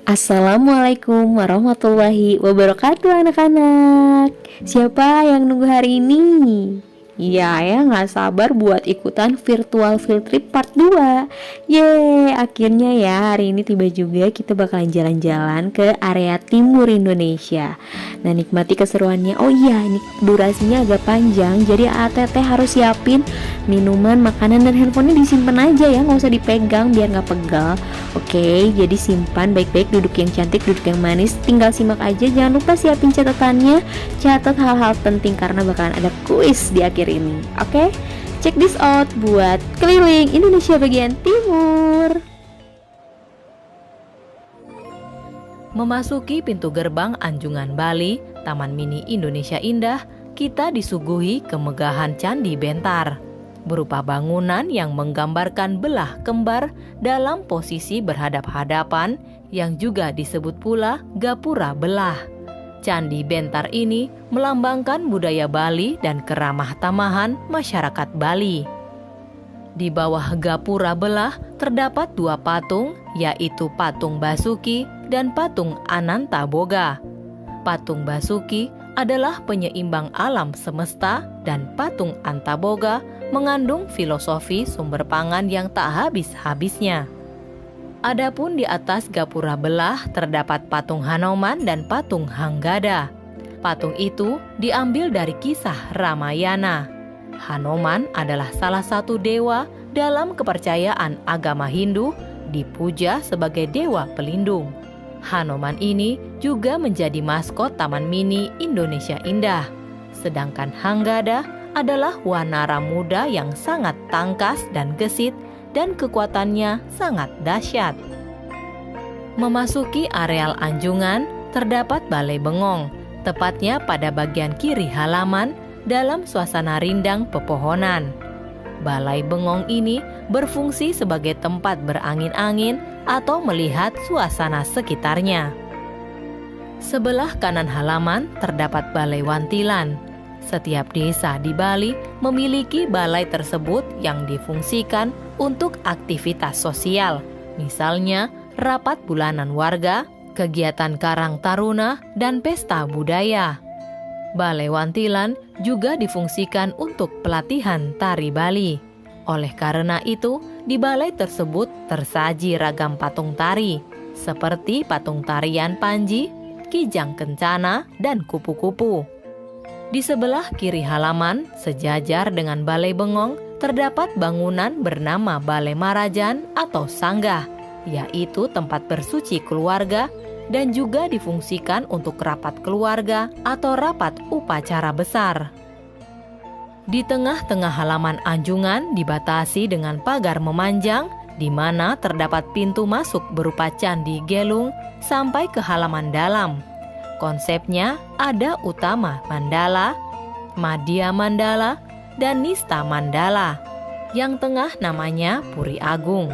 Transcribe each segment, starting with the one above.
Assalamualaikum warahmatullahi wabarakatuh anak-anak. Siapa yang nunggu hari ini? Ya nggak sabar buat ikutan virtual field trip part 2. Yeay, akhirnya ya hari ini tiba juga kita bakalan jalan-jalan ke area timur Indonesia. Nah, nikmati keseruannya. Oh iya, ini durasinya agak panjang, jadi ATT harus siapin minuman, makanan, dan handphonenya disimpan aja ya, nggak usah dipegang biar nggak pegal. Oke, jadi simpan baik-baik, duduk yang cantik, duduk yang manis, tinggal simak aja. Jangan lupa siapin catatannya, catat hal-hal penting karena bakalan ada kuis di akhir ini. Oke, check this out buat keliling Indonesia bagian timur. Memasuki pintu gerbang Anjungan Bali, Taman Mini Indonesia Indah, kita disuguhi kemegahan Candi Bentar, berupa bangunan yang menggambarkan belah kembar dalam posisi berhadap-hadapan yang juga disebut pula gapura belah. Candi Bentar ini melambangkan budaya Bali dan keramah tamahan masyarakat Bali. Di bawah gapura belah terdapat dua patung, yaitu patung Basuki dan patung Ananta Boga. Patung Basuki adalah penyeimbang alam semesta dan patung Antaboga mengandung filosofi sumber pangan yang tak habis-habisnya. Adapun di atas gapura belah terdapat patung Hanoman dan patung Hanggada. Patung itu diambil dari kisah Ramayana. Hanoman adalah salah satu dewa dalam kepercayaan agama Hindu, dipuja sebagai dewa pelindung. Hanoman ini juga menjadi maskot Taman Mini Indonesia Indah. Sedangkan Hanggada adalah wanara muda yang sangat tangkas dan gesit dan kekuatannya sangat dahsyat. Memasuki areal Anjungan terdapat Balai Bengong, tepatnya pada bagian kiri halaman dalam suasana rindang pepohonan. Balai Bengong ini berfungsi sebagai tempat berangin-angin atau melihat suasana sekitarnya. Sebelah kanan halaman terdapat Balai Wantilan. Setiap desa di Bali memiliki balai tersebut yang difungsikan untuk aktivitas sosial, misalnya rapat bulanan warga, kegiatan Karang Taruna, dan pesta budaya. Balai Wantilan juga difungsikan untuk pelatihan tari Bali. Oleh karena itu, di balai tersebut tersaji ragam patung tari, seperti patung tarian Panji, Kijang Kencana, dan kupu-kupu. Di sebelah kiri halaman, sejajar dengan Balai Bengong, terdapat bangunan bernama Balai Marajan atau Sanggah, yaitu tempat bersuci keluarga dan juga difungsikan untuk rapat keluarga atau rapat upacara besar. Di tengah-tengah halaman Anjungan dibatasi dengan pagar memanjang, di mana terdapat pintu masuk berupa Candi Gelung sampai ke halaman dalam. Konsepnya ada Utama Mandala, Madhya Mandala, dan Nista Mandala. Yang tengah namanya Puri Agung.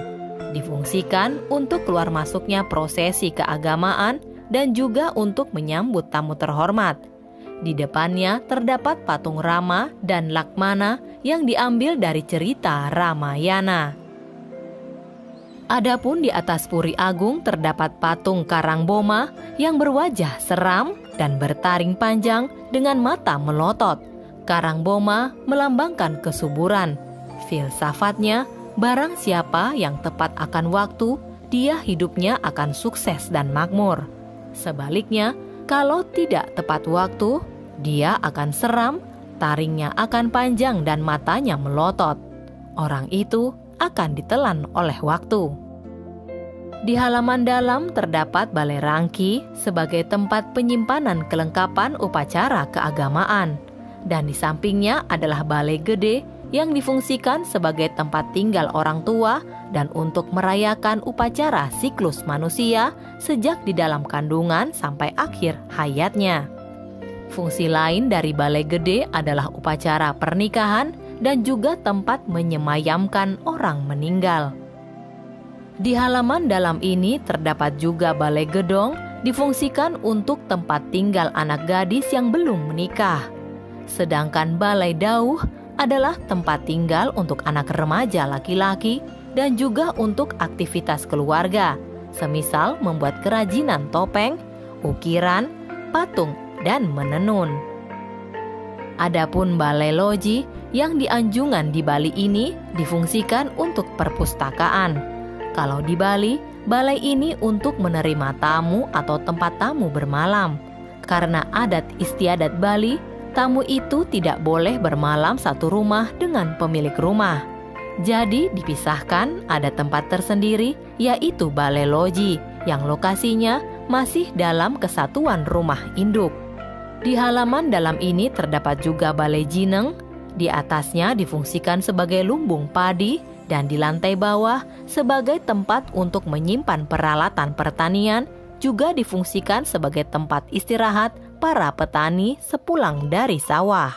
Difungsikan untuk keluar masuknya prosesi keagamaan dan juga untuk menyambut tamu terhormat. Di depannya terdapat patung Rama dan Lakmana yang diambil dari cerita Ramayana. Adapun di atas Puri Agung terdapat patung Karangboma yang berwajah seram dan bertaring panjang dengan mata melotot. Karangboma melambangkan kesuburan. Filsafatnya, barang siapa yang tepat akan waktu, dia hidupnya akan sukses dan makmur. Sebaliknya, kalau tidak tepat waktu, dia akan seram, taringnya akan panjang dan matanya melotot. Orang itu akan ditelan oleh waktu. Di halaman dalam terdapat Balai Rangki sebagai tempat penyimpanan kelengkapan upacara keagamaan. Dan di sampingnya adalah Balai Gede yang difungsikan sebagai tempat tinggal orang tua dan untuk merayakan upacara siklus manusia sejak di dalam kandungan sampai akhir hayatnya. Fungsi lain dari Balai Gede adalah upacara pernikahan dan juga tempat menyemayamkan orang meninggal. Di halaman dalam ini terdapat juga Balai Gedong, difungsikan untuk tempat tinggal anak gadis yang belum menikah. Sedangkan Balai Dauh adalah tempat tinggal untuk anak remaja laki-laki dan juga untuk aktivitas keluarga. semisal membuat kerajinan topeng, ukiran, patung, dan menenun. Adapun balai loji yang di Anjungan di Bali ini difungsikan untuk perpustakaan. Kalau di Bali, balai ini untuk menerima tamu atau tempat tamu bermalam. Karena adat istiadat Bali, tamu itu tidak boleh bermalam satu rumah dengan pemilik rumah. Jadi dipisahkan ada tempat tersendiri, yaitu balai loji yang lokasinya masih dalam kesatuan rumah induk. Di halaman dalam ini terdapat juga balai jineng. Di atasnya difungsikan sebagai lumbung padi dan di lantai bawah sebagai tempat untuk menyimpan peralatan pertanian, juga difungsikan sebagai tempat istirahat para petani sepulang dari sawah.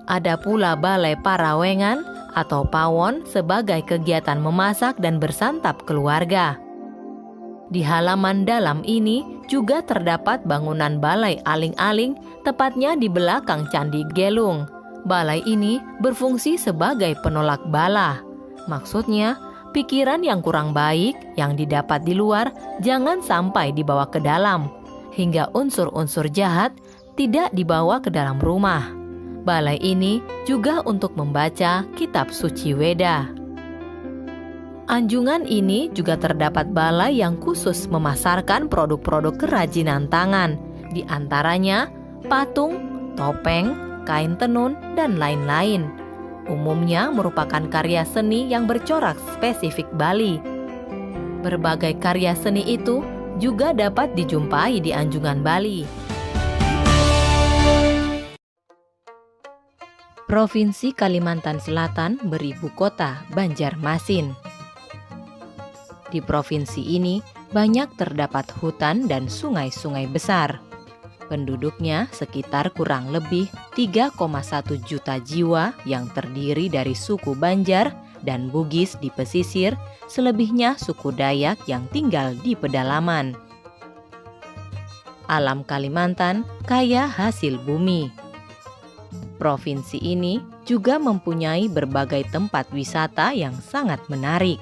Ada pula balai parawengan atau pawon sebagai kegiatan memasak dan bersantap keluarga. Di halaman dalam ini juga terdapat bangunan balai aling-aling, tepatnya di belakang Candi Gelung. Balai ini berfungsi sebagai penolak bala. Maksudnya, pikiran yang kurang baik yang didapat di luar jangan sampai dibawa ke dalam, hingga unsur-unsur jahat tidak dibawa ke dalam rumah. Balai ini juga untuk membaca kitab suci Weda. Anjungan ini juga terdapat balai yang khusus memasarkan produk-produk kerajinan tangan, di antaranya patung, topeng, kain tenun, dan lain-lain. Umumnya merupakan karya seni yang bercorak spesifik Bali. Berbagai karya seni itu juga dapat dijumpai di Anjungan Bali. Provinsi Kalimantan Selatan beribu kota Banjarmasin. Di provinsi ini banyak terdapat hutan dan sungai-sungai besar. Penduduknya sekitar kurang lebih 3,1 juta jiwa yang terdiri dari suku Banjar dan Bugis di pesisir, selebihnya suku Dayak yang tinggal di pedalaman. Alam Kalimantan kaya hasil bumi. Provinsi ini juga mempunyai berbagai tempat wisata yang sangat menarik.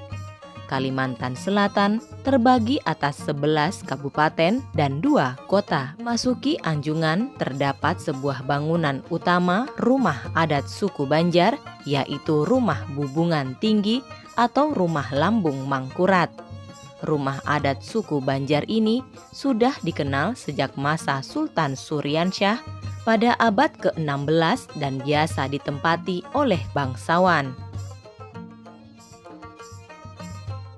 Kalimantan Selatan terbagi atas 11 kabupaten dan 2 kota. Masuki Anjungan terdapat sebuah bangunan utama rumah adat suku Banjar, yaitu Rumah Bubungan Tinggi atau Rumah Lambung Mangkurat. Rumah adat suku Banjar ini sudah dikenal sejak masa Sultan Suryansyah pada abad ke-16 dan biasa ditempati oleh bangsawan.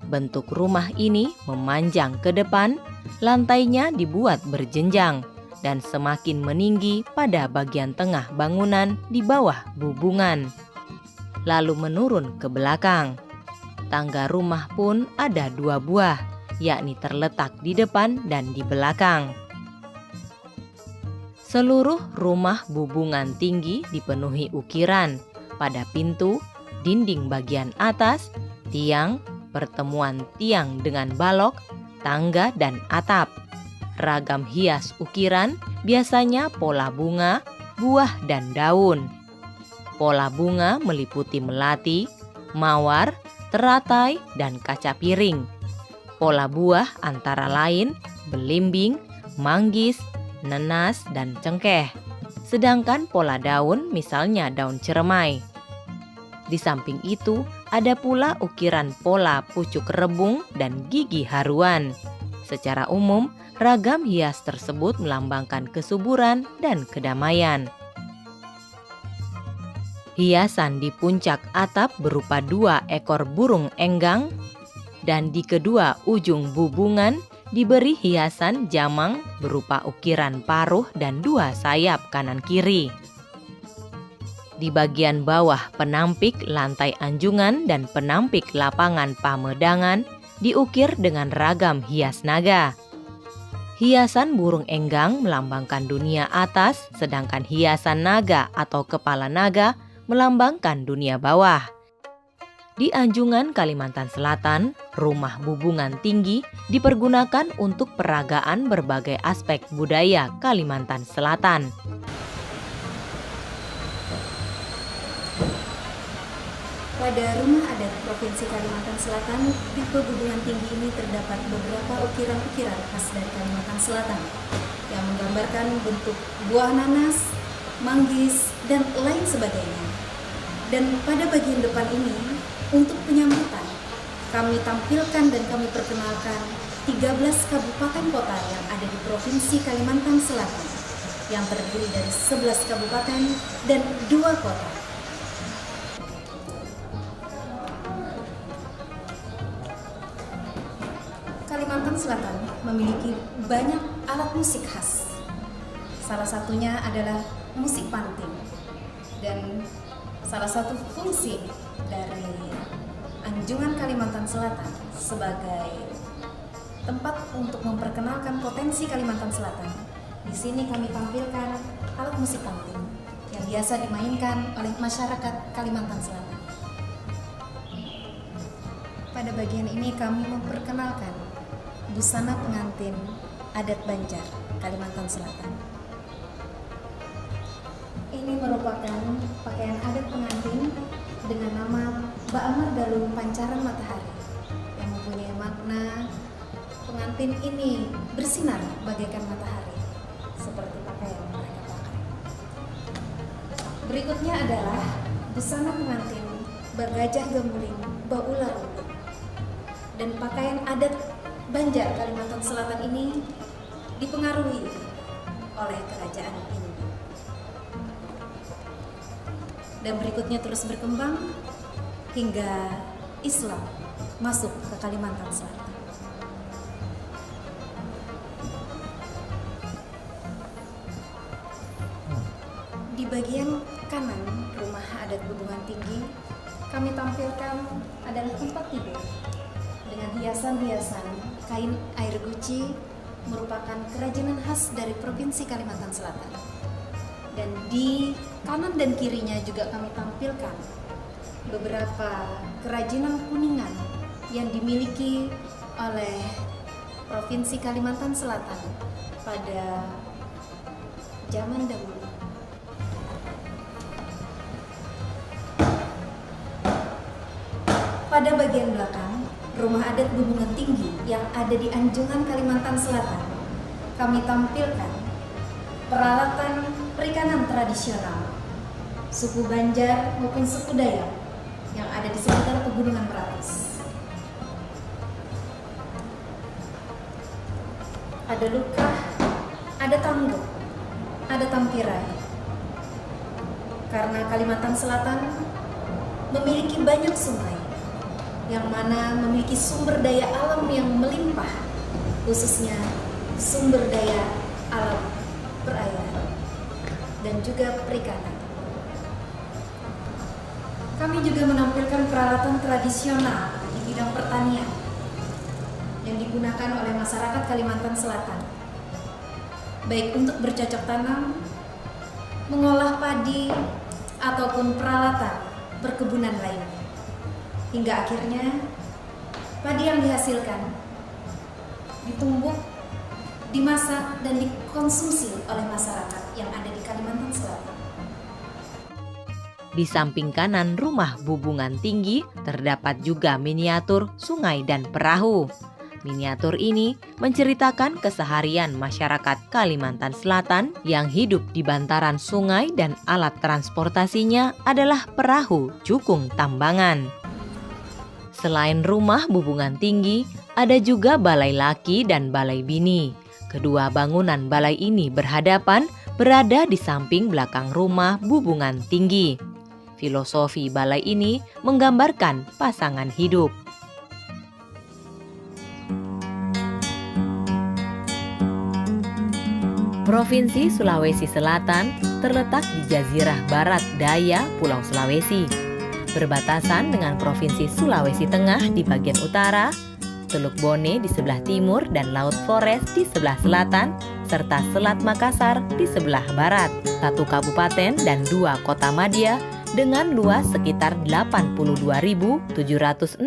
Bentuk rumah ini memanjang ke depan, lantainya dibuat berjenjang dan semakin meninggi pada bagian tengah bangunan di bawah bubungan, lalu menurun ke belakang. Tangga rumah pun ada 2 buah, yakni terletak di depan dan di belakang. Seluruh rumah bubungan tinggi dipenuhi ukiran pada pintu, dinding bagian atas, tiang, pertemuan tiang dengan balok, tangga, dan atap. Ragam hias ukiran biasanya pola bunga, buah, dan daun. Pola bunga meliputi melati, mawar, teratai, dan kaca piring. Pola buah antara lain belimbing, manggis, nenas, dan cengkeh. Sedangkan pola daun misalnya daun ceremai. Di samping itu, ada pula ukiran pola pucuk rebung dan gigi haruan. Secara umum, ragam hias tersebut melambangkan kesuburan dan kedamaian. Hiasan di puncak atap berupa 2 ekor burung enggang, dan di kedua ujung bubungan diberi hiasan jamang berupa ukiran paruh dan 2 sayap kanan kiri. Di bagian bawah penampik lantai Anjungan dan penampik lapangan Pamedangan diukir dengan ragam hias naga. Hiasan burung enggang melambangkan dunia atas, sedangkan hiasan naga atau kepala naga melambangkan dunia bawah. Di Anjungan, Kalimantan Selatan, rumah bubungan tinggi dipergunakan untuk peragaan berbagai aspek budaya Kalimantan Selatan. Pada Rumah Adat Provinsi Kalimantan Selatan di Pegunungan Tinggi ini terdapat beberapa ukiran-ukiran khas dari Kalimantan Selatan yang menggambarkan bentuk buah nanas, manggis, dan lain sebagainya. Dan pada bagian depan ini, untuk penyambutan, kami tampilkan dan kami perkenalkan 13 kabupaten kota yang ada di Provinsi Kalimantan Selatan yang terdiri dari 11 kabupaten dan 2 kota. Kalimantan Selatan memiliki banyak alat musik khas. Salah satunya adalah musik panting. Dan salah satu fungsi dari Anjungan Kalimantan Selatan sebagai tempat untuk memperkenalkan potensi Kalimantan Selatan. Di sini kami tampilkan alat musik panting yang biasa dimainkan oleh masyarakat Kalimantan Selatan. Pada bagian ini kami memperkenalkan busana pengantin adat Banjar, Kalimantan Selatan. Ini merupakan pakaian adat pengantin dengan nama Ba'amar Dalu Pancaran Matahari yang mempunyai makna pengantin ini bersinar bagaikan matahari seperti pakaian yang mereka pakai. Berikutnya adalah busana pengantin Bagajah Gamuling Baular Ungu. Dan pakaian adat Banjar Kalimantan Selatan ini dipengaruhi oleh kerajaan ini. Dan berikutnya terus berkembang hingga Islam masuk ke Kalimantan Selatan. Di bagian kanan Rumah Adat Pegunungan Tinggi, kami tampilkan adalah tempat tidur dengan hiasan-hiasan kain air guci, merupakan kerajinan khas dari Provinsi Kalimantan Selatan. Dan di kanan dan kirinya juga kami tampilkan beberapa kerajinan kuningan yang dimiliki oleh Provinsi Kalimantan Selatan pada zaman dahulu. Pada bagian belakang Rumah Adat Pegunungan Tinggi yang ada di Anjungan Kalimantan Selatan, kami tampilkan peralatan perikanan tradisional suku Banjar maupun suku Dayak yang ada di sekitar Pegunungan Meratus. Ada lukah, ada tangguk, ada tampirai. Karena Kalimantan Selatan memiliki banyak sungai yang mana memiliki sumber daya alam yang melimpah, khususnya sumber daya alam perairan dan juga perikanan. Kami juga menampilkan peralatan tradisional di bidang pertanian yang digunakan oleh masyarakat Kalimantan Selatan, baik untuk bercocok tanam, mengolah padi, ataupun peralatan perkebunan lainnya. Hingga akhirnya padi yang dihasilkan ditumbuk, dimasak, dan dikonsumsi oleh masyarakat yang ada di Kalimantan Selatan. Di samping kanan Rumah Bubungan Tinggi terdapat juga miniatur sungai dan perahu. Miniatur ini menceritakan keseharian masyarakat Kalimantan Selatan yang hidup di bantaran sungai dan alat transportasinya adalah perahu cukung tambangan. Selain Rumah Bubungan Tinggi, ada juga Balai Laki dan Balai Bini. Kedua bangunan balai ini berhadapan, berada di samping belakang Rumah Bubungan Tinggi. Filosofi balai ini menggambarkan pasangan hidup. Provinsi Sulawesi Selatan terletak di Jazirah Barat Daya Pulau Sulawesi, berbatasan dengan Provinsi Sulawesi Tengah di bagian utara, Teluk Bone di sebelah timur dan Laut Flores di sebelah selatan, serta Selat Makassar di sebelah barat. 1 kabupaten dan 2 kota madya dengan luas sekitar 82.768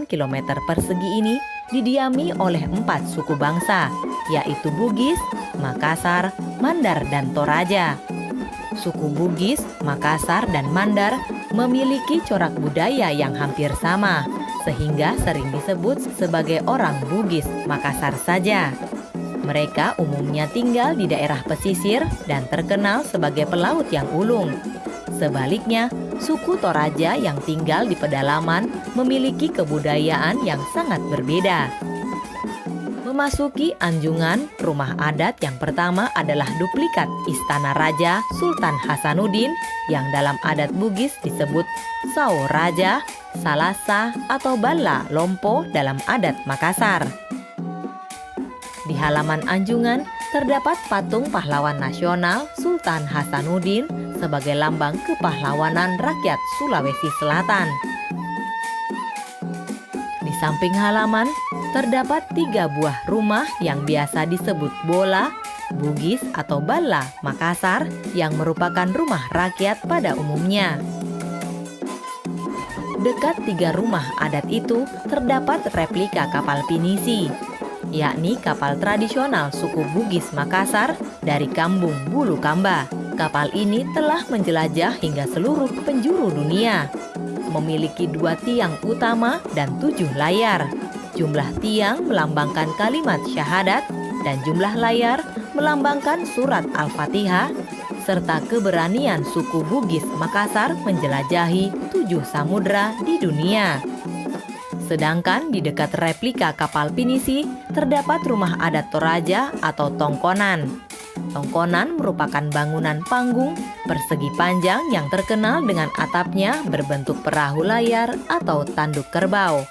km persegi ini didiami oleh 4 suku bangsa, yaitu Bugis, Makassar, Mandar, dan Toraja. Suku Bugis, Makassar, dan Mandar memiliki corak budaya yang hampir sama, sehingga sering disebut sebagai orang Bugis Makassar saja. Mereka umumnya tinggal di daerah pesisir dan terkenal sebagai pelaut yang ulung. Sebaliknya, suku Toraja yang tinggal di pedalaman memiliki kebudayaan yang sangat berbeda. Memasuki Anjungan, rumah adat yang pertama adalah duplikat Istana Raja Sultan Hasanuddin yang dalam adat Bugis disebut Sao Raja, Salasa, atau Bala Lompo dalam adat Makassar. Di halaman Anjungan terdapat patung pahlawan nasional Sultan Hasanuddin sebagai lambang kepahlawanan rakyat Sulawesi Selatan. Di samping halaman terdapat 3 buah rumah yang biasa disebut Bola, Bugis atau Bala Makassar yang merupakan rumah rakyat pada umumnya. Dekat 3 rumah adat itu terdapat replika kapal pinisi, yakni kapal tradisional suku Bugis Makassar dari Kambung Bulu Kamba. Kapal ini telah menjelajah hingga seluruh penjuru dunia. Memiliki 2 tiang utama dan 7 layar. Jumlah tiang melambangkan kalimat syahadat dan jumlah layar melambangkan surat Al-Fatihah, serta keberanian suku Bugis Makassar menjelajahi 7 samudra di dunia. Sedangkan di dekat replika kapal pinisi terdapat rumah adat Toraja atau tongkonan. Tongkonan merupakan bangunan panggung persegi panjang yang terkenal dengan atapnya berbentuk perahu layar atau tanduk kerbau.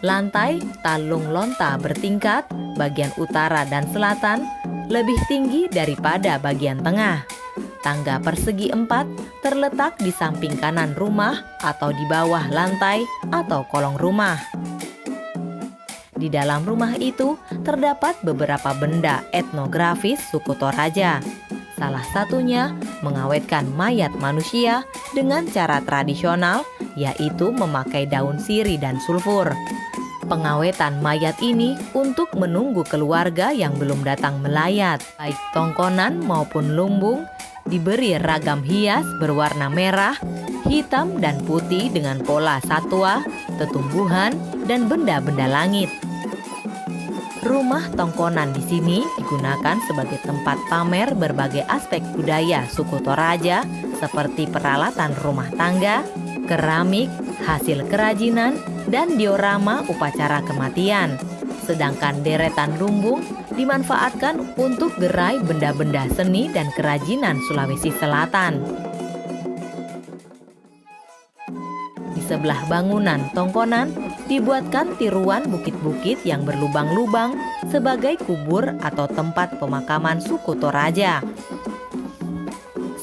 Lantai talung lonta bertingkat, bagian utara dan selatan lebih tinggi daripada bagian tengah. Tangga persegi 4 terletak di samping kanan rumah atau di bawah lantai atau kolong rumah. Di dalam rumah itu terdapat beberapa benda etnografis suku Toraja. Salah satunya mengawetkan mayat manusia dengan cara tradisional, yaitu memakai daun sirih dan sulfur. Pengawetan mayat ini untuk menunggu keluarga yang belum datang melayat. Baik tongkonan maupun lumbung diberi ragam hias berwarna merah, hitam dan putih dengan pola satwa, tetumbuhan, dan benda-benda langit. Rumah tongkonan di sini digunakan sebagai tempat pamer berbagai aspek budaya suku Toraja seperti peralatan rumah tangga, keramik, hasil kerajinan, dan diorama upacara kematian. Sedangkan deretan lumbung dimanfaatkan untuk gerai benda-benda seni dan kerajinan Sulawesi Selatan. Di sebelah bangunan tongkonan dibuatkan tiruan bukit-bukit yang berlubang-lubang sebagai kubur atau tempat pemakaman suku Toraja.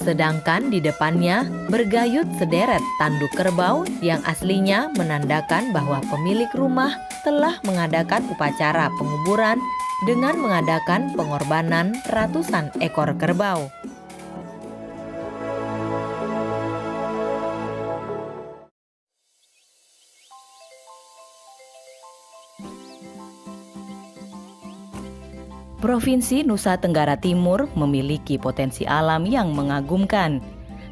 Sedangkan di depannya bergayut sederet tanduk kerbau yang aslinya menandakan bahwa pemilik rumah telah mengadakan upacara penguburan dengan mengadakan pengorbanan ratusan ekor kerbau. Provinsi Nusa Tenggara Timur memiliki potensi alam yang mengagumkan.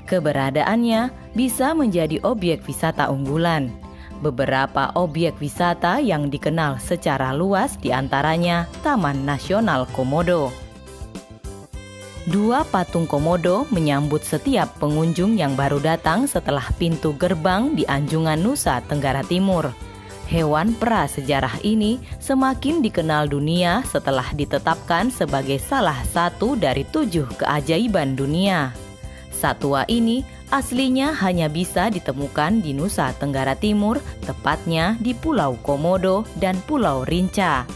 Keberadaannya bisa menjadi objek wisata unggulan. Beberapa objek wisata yang dikenal secara luas diantaranya Taman Nasional Komodo. 2 patung Komodo menyambut setiap pengunjung yang baru datang setelah pintu gerbang di Anjungan Nusa Tenggara Timur. Hewan prasejarah ini semakin dikenal dunia setelah ditetapkan sebagai salah satu dari 7 keajaiban dunia. Satwa ini aslinya hanya bisa ditemukan di Nusa Tenggara Timur, tepatnya di Pulau Komodo dan Pulau Rinca.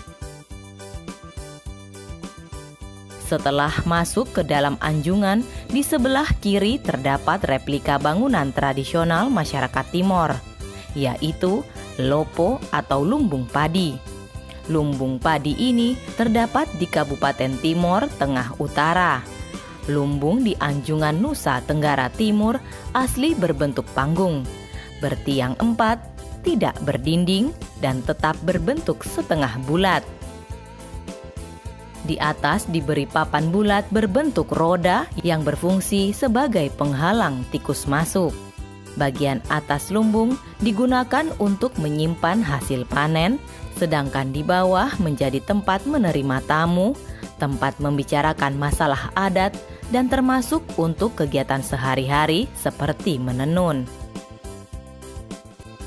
Setelah masuk ke dalam Anjungan, di sebelah kiri terdapat replika bangunan tradisional masyarakat Timor, yaitu Lopo atau lumbung padi. Lumbung padi ini terdapat di Kabupaten Timor Tengah Utara. Lumbung di Anjungan Nusa Tenggara Timur asli berbentuk panggung, bertiang 4, tidak berdinding, dan tetap berbentuk setengah bulat. Di atas diberi papan bulat berbentuk roda yang berfungsi sebagai penghalang tikus masuk. Bagian atas lumbung digunakan untuk menyimpan hasil panen, sedangkan di bawah menjadi tempat menerima tamu, tempat membicarakan masalah adat, dan termasuk untuk kegiatan sehari-hari seperti menenun.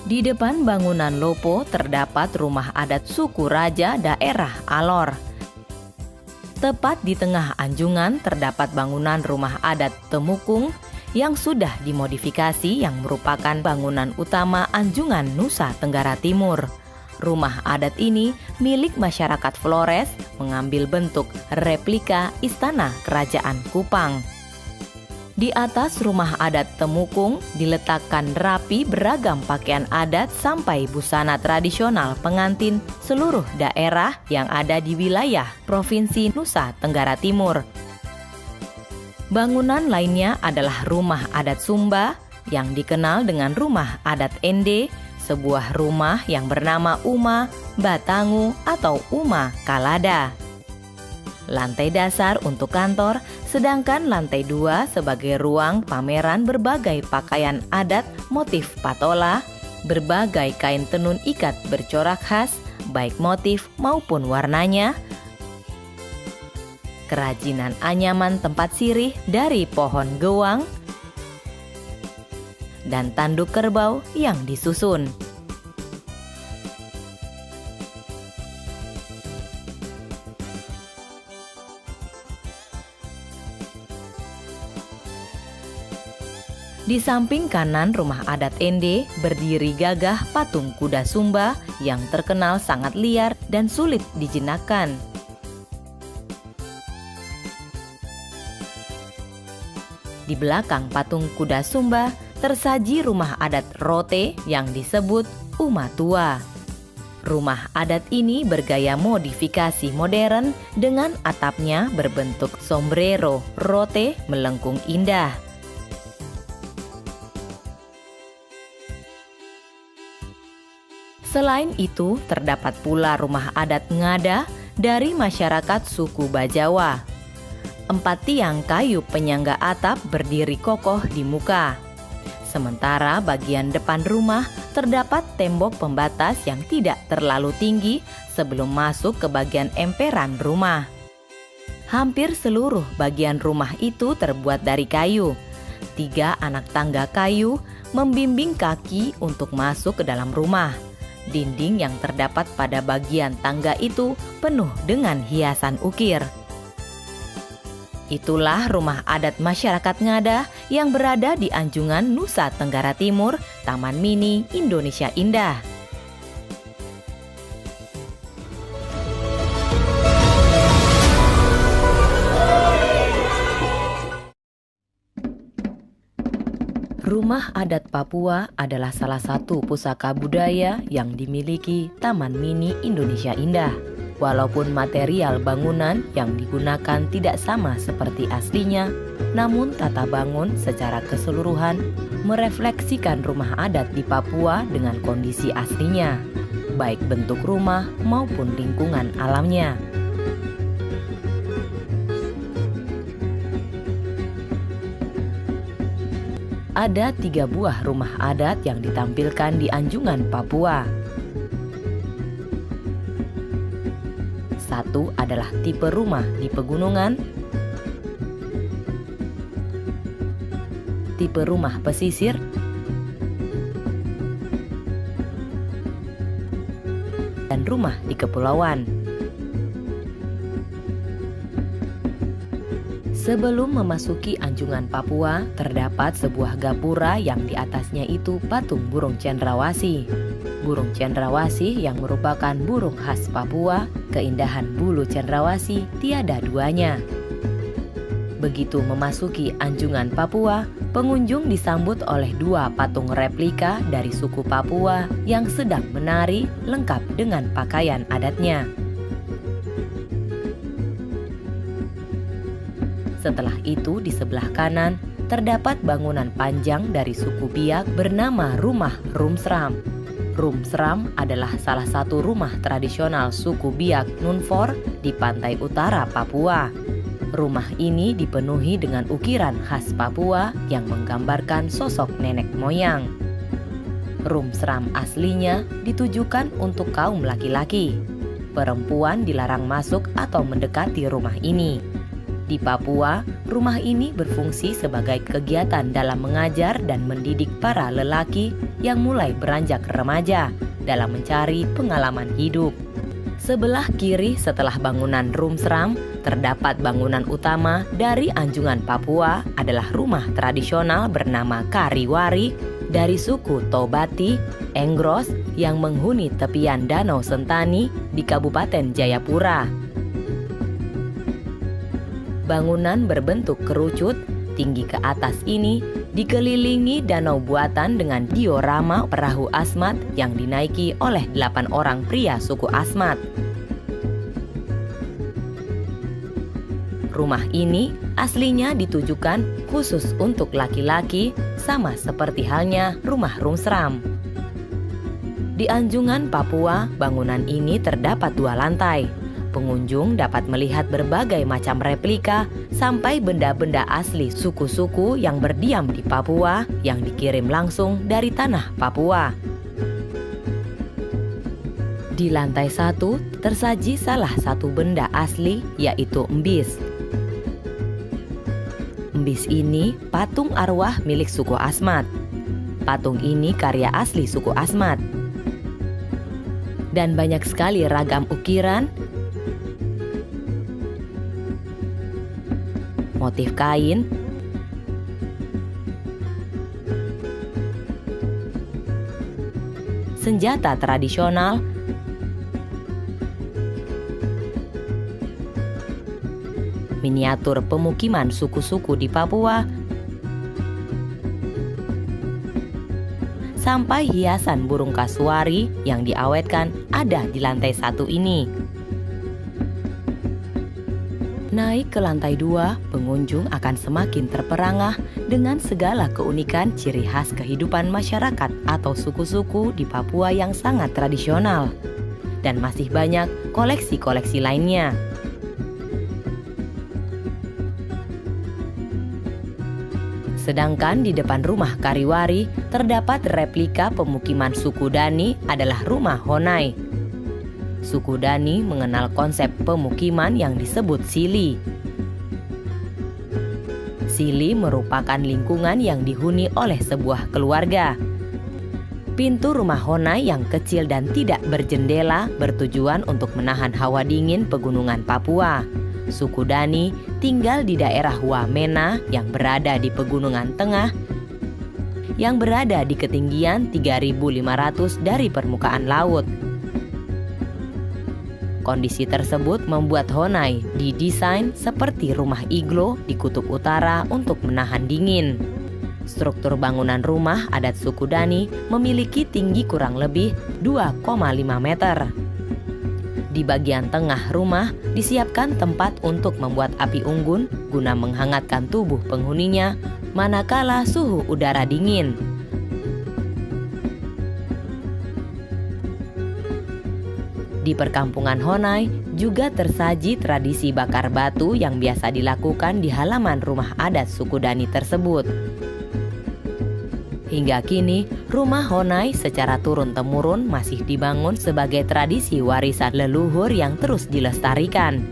Di depan bangunan Lopo terdapat rumah adat suku Raja daerah Alor. Tepat di tengah anjungan terdapat bangunan rumah adat Temukung yang sudah dimodifikasi yang merupakan bangunan utama Anjungan Nusa Tenggara Timur. Rumah adat ini milik masyarakat Flores, mengambil bentuk replika istana kerajaan Kupang. Di atas rumah adat Temukung diletakkan rapi beragam pakaian adat sampai busana tradisional pengantin seluruh daerah yang ada di wilayah Provinsi Nusa Tenggara Timur. Bangunan lainnya adalah rumah adat Sumba yang dikenal dengan rumah adat Ende, sebuah rumah yang bernama Uma Batangu atau Uma Kalada. Lantai dasar untuk kantor, sedangkan lantai 2 sebagai ruang pameran berbagai pakaian adat motif patola, berbagai kain tenun ikat bercorak khas, baik motif maupun warnanya, kerajinan anyaman tempat sirih dari pohon gewang, dan tanduk kerbau yang disusun. Di samping kanan rumah adat Ende berdiri gagah patung kuda Sumba yang terkenal sangat liar dan sulit dijinakan. Di belakang patung kuda Sumba tersaji rumah adat Rote yang disebut Uma Tua. Rumah adat ini bergaya modifikasi modern dengan atapnya berbentuk sombrero Rote melengkung indah. Selain itu, terdapat pula rumah adat Ngada dari masyarakat suku Bajawa. 4 tiang kayu penyangga atap berdiri kokoh di muka. Sementara bagian depan rumah terdapat tembok pembatas yang tidak terlalu tinggi sebelum masuk ke bagian emperan rumah. Hampir seluruh bagian rumah itu terbuat dari kayu. 3 anak tangga kayu membimbing kaki untuk masuk ke dalam rumah. Dinding yang terdapat pada bagian tangga itu penuh dengan hiasan ukir. Itulah rumah adat masyarakat Ngada yang berada di Anjungan Nusa Tenggara Timur, Taman Mini Indonesia Indah. Rumah adat Papua adalah salah satu pusaka budaya yang dimiliki Taman Mini Indonesia Indah. Walaupun material bangunan yang digunakan tidak sama seperti aslinya, namun tata bangun secara keseluruhan merefleksikan rumah adat di Papua dengan kondisi aslinya, baik bentuk rumah maupun lingkungan alamnya. Ada 3 buah rumah adat yang ditampilkan di Anjungan Papua. 1 adalah tipe rumah di pegunungan, tipe rumah pesisir, dan rumah di kepulauan. Sebelum memasuki Anjungan Papua, terdapat sebuah gapura yang di atasnya itu patung burung cendrawasih. Burung cendrawasih yang merupakan burung khas Papua, keindahan bulu cendrawasih tiada duanya. Begitu memasuki Anjungan Papua, pengunjung disambut oleh 2 patung replika dari suku Papua yang sedang menari lengkap dengan pakaian adatnya. Setelah itu di sebelah kanan terdapat bangunan panjang dari suku Biak bernama Rumah Rumsram. Rumsram adalah salah satu rumah tradisional suku Biak Nunfor di pantai utara Papua. Rumah ini dipenuhi dengan ukiran khas Papua yang menggambarkan sosok nenek moyang. Room seram aslinya ditujukan untuk kaum laki-laki. Perempuan dilarang masuk atau mendekati rumah ini. Di Papua, rumah ini berfungsi sebagai kegiatan dalam mengajar dan mendidik para lelaki yang mulai beranjak remaja dalam mencari pengalaman hidup. Sebelah kiri setelah bangunan room seram, terdapat bangunan utama dari Anjungan Papua adalah rumah tradisional bernama Kariwari dari suku Tobati, Enggros yang menghuni tepian Danau Sentani di Kabupaten Jayapura. Bangunan berbentuk kerucut, tinggi ke atas ini dikelilingi danau buatan dengan diorama perahu Asmat yang dinaiki oleh 8 orang pria suku Asmat. Rumah ini aslinya ditujukan khusus untuk laki-laki, sama seperti halnya rumah room seram. Di Anjungan Papua, bangunan ini terdapat 2 lantai. Pengunjung dapat melihat berbagai macam replika sampai benda-benda asli suku-suku yang berdiam di Papua yang dikirim langsung dari tanah Papua. Di lantai 1 tersaji salah satu benda asli, yaitu embis. Embis ini patung arwah milik suku Asmat. Patung ini karya asli suku Asmat. Dan banyak sekali ragam ukiran, motif kain, senjata tradisional, miniatur pemukiman suku-suku di Papua, sampai hiasan burung kasuari yang diawetkan ada di lantai 1 ini. Naik ke lantai 2, pengunjung akan semakin terperangah dengan segala keunikan ciri khas kehidupan masyarakat atau suku-suku di Papua yang sangat tradisional. Dan masih banyak koleksi-koleksi lainnya. Sedangkan di depan rumah Kariwari terdapat replika pemukiman suku Dani adalah rumah Honai. Suku Dani mengenal konsep pemukiman yang disebut sili. Sili merupakan lingkungan yang dihuni oleh sebuah keluarga. Pintu rumah Honai yang kecil dan tidak berjendela bertujuan untuk menahan hawa dingin pegunungan Papua. Suku Dani tinggal di daerah Wamena yang berada di pegunungan tengah, yang berada di ketinggian 3.500 dari permukaan laut. Kondisi tersebut membuat Honai didesain seperti rumah iglo di kutub utara untuk menahan dingin. Struktur bangunan rumah adat suku Dani memiliki tinggi kurang lebih 2,5 meter. Di bagian tengah rumah disiapkan tempat untuk membuat api unggun guna menghangatkan tubuh penghuninya manakala suhu udara dingin. Di perkampungan Honai juga tersaji tradisi bakar batu yang biasa dilakukan di halaman rumah adat suku Dani tersebut. Hingga kini, rumah Honai secara turun-temurun masih dibangun sebagai tradisi warisan leluhur yang terus dilestarikan.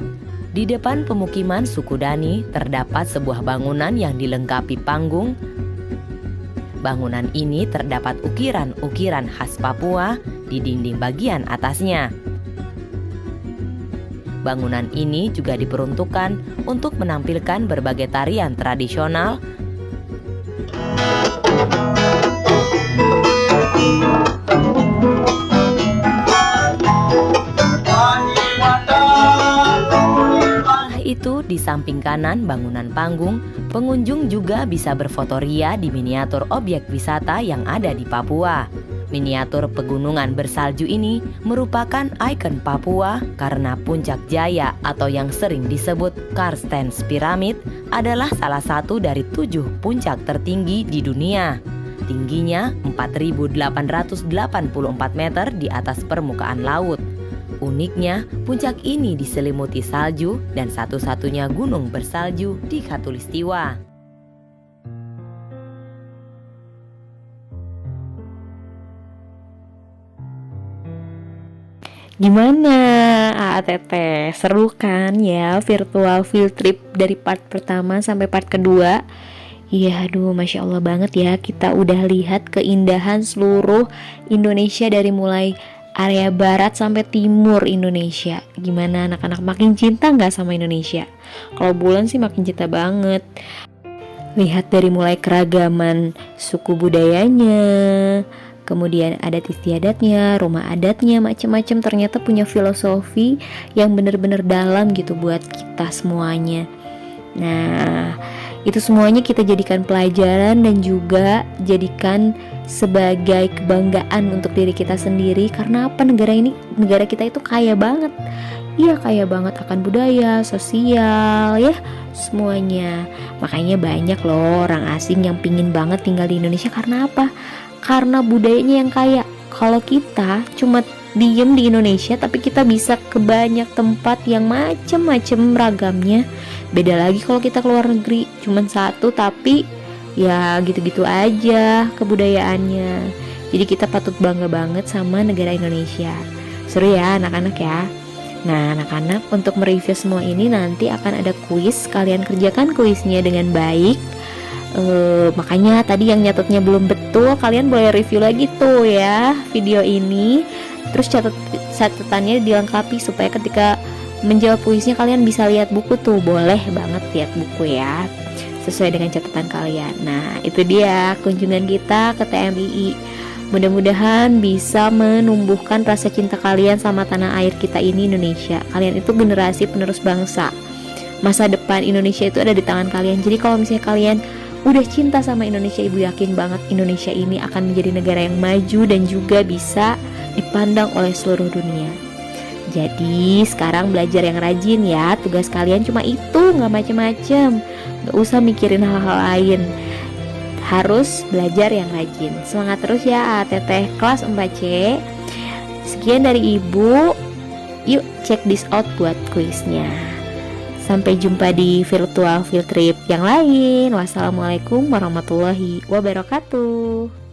Di depan pemukiman suku Dani terdapat sebuah bangunan yang dilengkapi panggung. Bangunan ini terdapat ukiran-ukiran khas Papua di dinding bagian atasnya. Bangunan ini juga diperuntukkan untuk menampilkan berbagai tarian tradisional, itu di samping kanan bangunan panggung, pengunjung juga bisa berfotoria di miniatur objek wisata yang ada di Papua. Miniatur pegunungan bersalju ini merupakan ikon Papua karena Puncak Jaya atau yang sering disebut Karstens Pyramid adalah salah satu dari 7 puncak tertinggi di dunia. Tingginya 4.884 meter di atas permukaan laut. Uniknya, puncak ini diselimuti salju dan satu-satunya gunung bersalju di Khatulistiwa. Gimana AATT? Seru kan ya virtual field trip dari part pertama sampai part kedua? Iya, aduh, Masya Allah banget ya. Kita udah lihat keindahan seluruh Indonesia dari mulai area barat sampai timur Indonesia. Gimana anak-anak, makin cinta nggak sama Indonesia? Kalau Bulan sih makin cinta banget. Lihat dari mulai keragaman suku budayanya, kemudian adat istiadatnya, rumah adatnya, macam-macam, ternyata punya filosofi yang benar-benar dalam gitu buat kita semuanya. Nah, itu semuanya kita jadikan pelajaran dan juga jadikan sebagai kebanggaan untuk diri kita sendiri. Karena apa? Negara kita itu kaya banget. Iya, kaya banget akan budaya, sosial, ya, semuanya. Makanya banyak loh orang asing yang pingin banget tinggal di Indonesia. Karena apa? Karena budayanya yang kaya. Kalau kita cuma diem di Indonesia tapi kita bisa ke banyak tempat yang macem-macem ragamnya. Beda lagi kalau kita keluar negeri, cuman satu tapi ya gitu-gitu aja kebudayaannya. Jadi kita patut bangga banget sama negara Indonesia. Seru ya anak-anak ya. Nah anak-anak, untuk mereview semua ini nanti akan ada kuis. Kalian kerjakan kuisnya dengan baik. Makanya tadi yang nyatetnya belum betul, kalian boleh review lagi tuh ya video ini. Terus catatannya dilengkapi supaya ketika menjawab kuisnya kalian bisa lihat buku tuh. Boleh banget lihat buku ya, sesuai dengan catatan kalian. Nah itu dia kunjungan kita ke TMII. Mudah-mudahan bisa menumbuhkan rasa cinta kalian sama tanah air kita ini, Indonesia. Kalian itu generasi penerus bangsa. Masa depan Indonesia itu ada di tangan kalian. Jadi kalau misalnya kalian udah cinta sama Indonesia, ibu yakin banget Indonesia ini akan menjadi negara yang maju dan juga bisa dipandang oleh seluruh dunia. Jadi sekarang belajar yang rajin ya. Tugas kalian cuma itu, gak macem-macem. Gak usah mikirin hal-hal lain. Harus belajar yang rajin. Semangat terus ya ATT kelas 4C. Sekian dari ibu. Yuk check this out buat kuisnya. Sampai jumpa di virtual field trip yang lain. Wassalamualaikum warahmatullahi wabarakatuh.